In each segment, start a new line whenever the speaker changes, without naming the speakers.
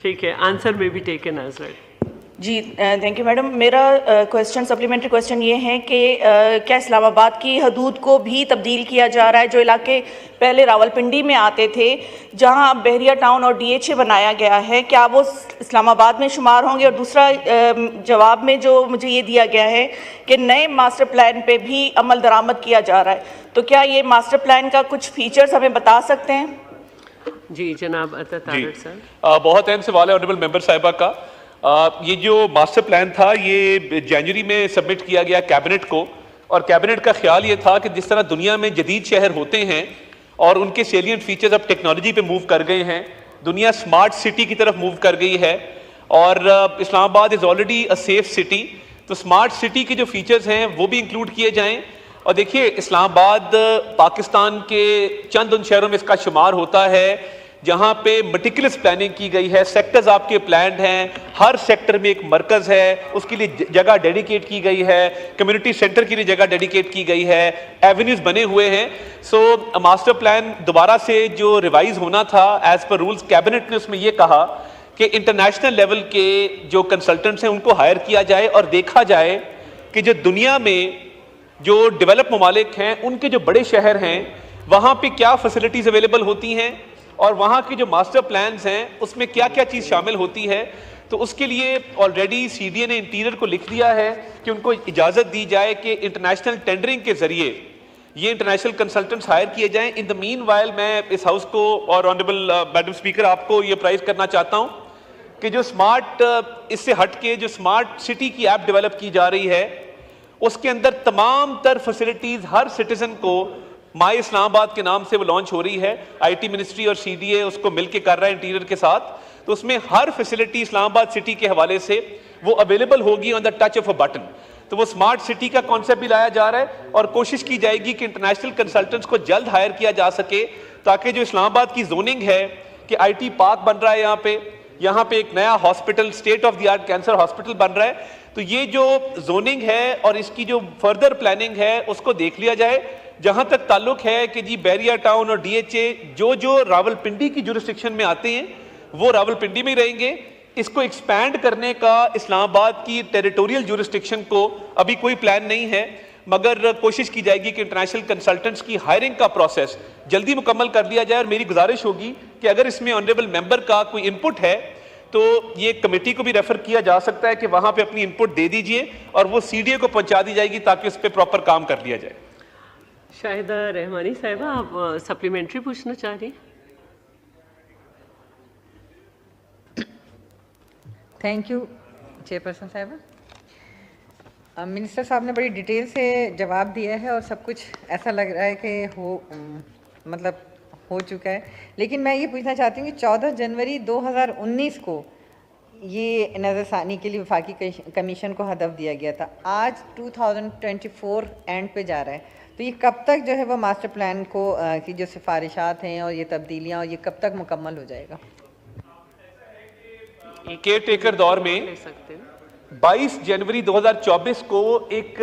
ठीक है, आंसर में भी टेकन एज राइट।
जी थैंक यू मैडम। मेरा क्वेश्चन सप्लीमेंट्री क्वेश्चन ये है कि क्या इस्लामाबाद की हदूद को भी तब्दील किया जा रहा है? जो इलाके पहले रावलपिंडी में आते थे, जहां अब बहरिया टाउन और DHA बनाया गया है, क्या वो इस्लामाबाद में शुमार होंगे? और दूसरा जवाब में जो मुझे ये दिया गया है कि नए मास्टर प्लान पे भी अमल दरामद किया जा रहा है, तो क्या ये मास्टर प्लान का कुछ फीचर्स हमें बता सकते हैं?
जी जनाब अता तारड़ सर।
बहुत अहम सवाल है ऑनरेबल मेंबर साहिबा का। ये जो मास्टर प्लान था ये जनवरी में सबमिट किया गया कैबिनेट को, और कैबिनेट का ख्याल ये था कि जिस तरह दुनिया में जदीद शहर होते हैं और उनके सेलियंट फीचर्स अब टेक्नोलॉजी पे मूव कर गए हैं, दुनिया स्मार्ट सिटी की तरफ मूव कर गई है और Islamabad is already a safe city, तो स्मार्ट सिटी के जो फीचर्स हैं वो भी इंक्लूड किए जाएँ। और देखिए इस्लामाबाद पाकिस्तान के चंद उन शहरों में इसका शुमार होता है जहाँ पे मटिकुलस प्लानिंग की गई है, सेक्टर्स आपके प्लान्ड हैं, हर सेक्टर में एक मरकज़ है, उसके लिए जगह डेडिकेट की गई है, कम्युनिटी सेंटर के लिए जगह डेडिकेट की गई है, एवेन्यूज़ बने हुए हैं। सो मास्टर प्लान दोबारा से जो रिवाइज होना था एज पर रूल्स, कैबिनेट ने उसमें ये कहा कि इंटरनेशनल लेवल के जो कंसल्टेंट्स हैं उनको हायर किया जाए और देखा जाए कि जो दुनिया में जो डेवलप ममालिक हैं उनके जो बड़े शहर हैं वहाँ पे क्या फैसिलिटीज़ अवेलेबल होती हैं और वहाँ की जो मास्टर प्लान्स हैं उसमें क्या क्या चीज़ शामिल होती है। तो उसके लिए ऑलरेडी CDA ने इंटीरियर को लिख दिया है कि उनको इजाज़त दी जाए कि इंटरनेशनल टेंडरिंग के ज़रिए ये इंटरनेशनल कंसल्टेंट्स हायर किए जाएँ। इन द मीन वाइल मैं इस हाउस को और ऑनरेबल मैडम स्पीकर आपको ये प्राइज़ करना चाहता हूँ कि जो स्मार्ट इससे हट के जो स्मार्ट सिटी की ऐप डेवलप की जा रही है उसके अंदर तमाम तर फैसिलिटीज़ हर सिटीज़न को माई इस्लामाबाद के नाम से वो लॉन्च हो रही है। IT मिनिस्ट्री और CDA उसको मिलके कर रहा है इंटीरियर के साथ, तो उसमें हर फैसिलिटी इस्लामाबाद सिटी के हवाले से वो अवेलेबल होगी on the touch of a button. तो वो स्मार्ट सिटी का कॉन्सेप्ट भी लाया जा रहा है और कोशिश की जाएगी कि इंटरनेशनल कंसल्टेंट्स को जल्द हायर किया जा सके ताकि जो इस्लामाबाद की जोनिंग है कि IT पार्क बन रहा है, यहाँ पे एक नया hospital, state of the art cancer hospital बन रहा है, तो ये जो जोनिंग है और इसकी जो फर्दर प्लानिंग है उसको देख लिया जाए। जहां तक ताल्लुक है कि जी बहरिया टाउन और DHA जो रावलपिंडी की जुरिस्डिक्शन में आते हैं वो रावलपिंडी में ही रहेंगे। इसको एक्सपैंड करने का इस्लामाबाद की टेरिटोरियल जुरिस्डिक्शन को अभी कोई प्लान नहीं है, मगर कोशिश की जाएगी कि इंटरनेशनल कंसल्टेंट्स की हायरिंग का प्रोसेस जल्दी मुकम्मल कर लिया जाए। और मेरी गुजारिश होगी कि अगर इसमें ऑनरेबल मेंबर का कोई इनपुट है तो ये कमेटी को भी रेफर किया जा सकता है कि वहां पे अपनी इनपुट दे दीजिए और वो CDA को पहुंचा दी जाएगी ताकि उस पर प्रॉपर काम कर लिया जाए।
शाहिदा रहमानी साहिबा, आप सप्लीमेंट्री पूछना चाह रही हैं?
थैंक यू चेयरपर्सन साहिबा। मिनिस्टर साहब ने बड़ी डिटेल से जवाब दिया है और सब कुछ ऐसा लग रहा है कि मतलब हो चुका है, लेकिन मैं ये पूछना चाहती हूँ कि 14 जनवरी 2019 को ये नज़रसानी के लिए वफाकी कमीशन को हदफ दिया गया था, आज 2024 एंड पे जा रहा है, तो ये कब तक जो है वो मास्टर प्लान को की जो सिफारिशात हैं और ये तब्दीलियाँ और ये कब तक मुकम्मल हो जाएगा?
केयर टेकर दौर में 22 जनवरी 2024 को एक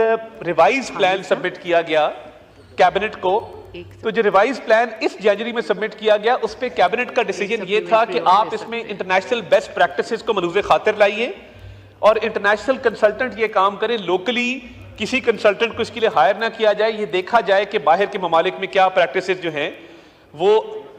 रिवाइज प्लान सबमिट किया गया कैबिनेट को। तो जो रिवाइज प्लान इस जनवरी में सबमिट किया गया उस पे कैबिनेट का डिसीजन ये था कि आप इसमें इंटरनेशनल बेस्ट प्रैक्टिसेस को मलूज़े खातिर लाइए और इंटरनेशनल कंसल्टेंट ये काम करें, लोकली किसी कंसल्टेंट को इसके लिए हायर ना किया जाए। ये देखा जाए कि बाहर के ममालिक में क्या प्रैक्टिसेस जो हैं वो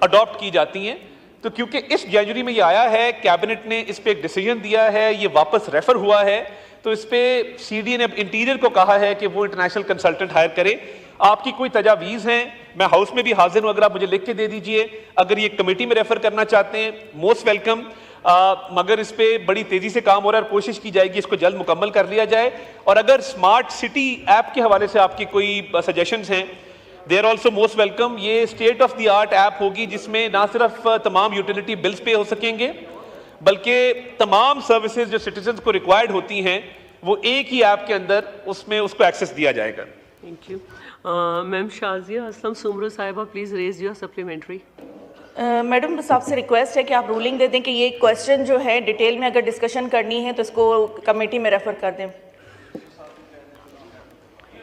अडॉप्ट की जाती हैं। तो क्योंकि इस जनवरी में ये आया है, कैबिनेट ने इस पे एक डिसीजन दिया है, ये वापस रेफर हुआ है, तो इस पे CDA ने इंटीरियर को कहा है कि वो इंटरनेशनल कंसल्टेंट हायर करे। आपकी कोई तजावीज़ हैं, मैं हाउस में भी हाजिर हूँ, अगर आप मुझे लिख के दे दीजिए। अगर ये कमेटी में रेफर करना चाहते हैं मोस्ट वेलकम, मगर इस पे बड़ी तेजी से काम हो रहा है और कोशिश की जाएगी इसको जल्द मुकम्मल कर लिया जाए। और अगर स्मार्ट सिटी ऐप के हवाले से आपकी कोई सजेशंस हैं, they are also most welcome. ये state of the art app होगी जिसमें ना सिर्फ तमाम यूटिलिटी बिल्स पे हो सकेंगे बल्कि तमाम सर्विसेज जो सिटीजन को रिक्वायर्ड होती हैं वो एक ही ऐप के अंदर उसमें उसको एक्सेस दिया जाएगा।
Thank you ma'am. Shazia Aslam Soomro साहिबा, please raise your supplementary.
Madam बस आपसे रिक्वेस्ट है कि आप रूलिंग दे दें कि ये क्वेश्चन जो है डिटेल में अगर डिस्कशन करनी है तो इसको कमेटी में रेफर कर दें।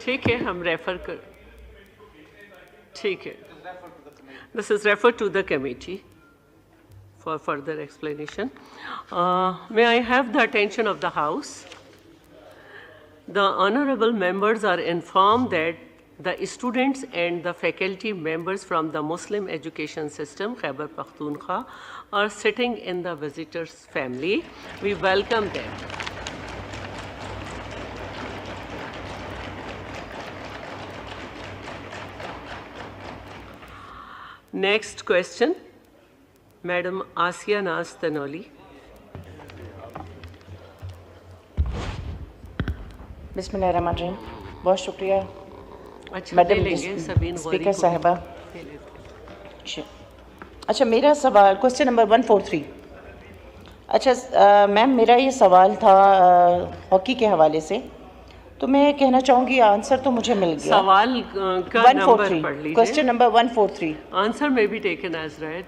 ठीक है, हम रेफर कर, ठीक है, this is refer to the committee for further explanation. May I have the attention of the House? The honorable members are informed that the students and the faculty members from the Muslim education system, Khyber Pakhtunkhwa, are sitting in the visitors' family. We welcome them. Next question, Madam Asiya Naz Tanoli.
बिस्मिल्लाहिर्रहमानिर्रहीम, बहुत शुक्रिया
अच्छा,
madam
ले लेंगे Sabeen
speaker
Gauri को।
साहिबा।
ले लेते हैं।
अच्छा, मेरा सवाल क्वेश्चन नंबर 143। अच्छा मैम, मेरा ये सवाल था हॉकी के हवाले से, तो मैं कहना चाहूँगी आंसर तो मुझे मिल गया।
सवाल का नंबर पढ़ लीजिए।
Question number 143।
आंसर में भी टेकन एज रेड।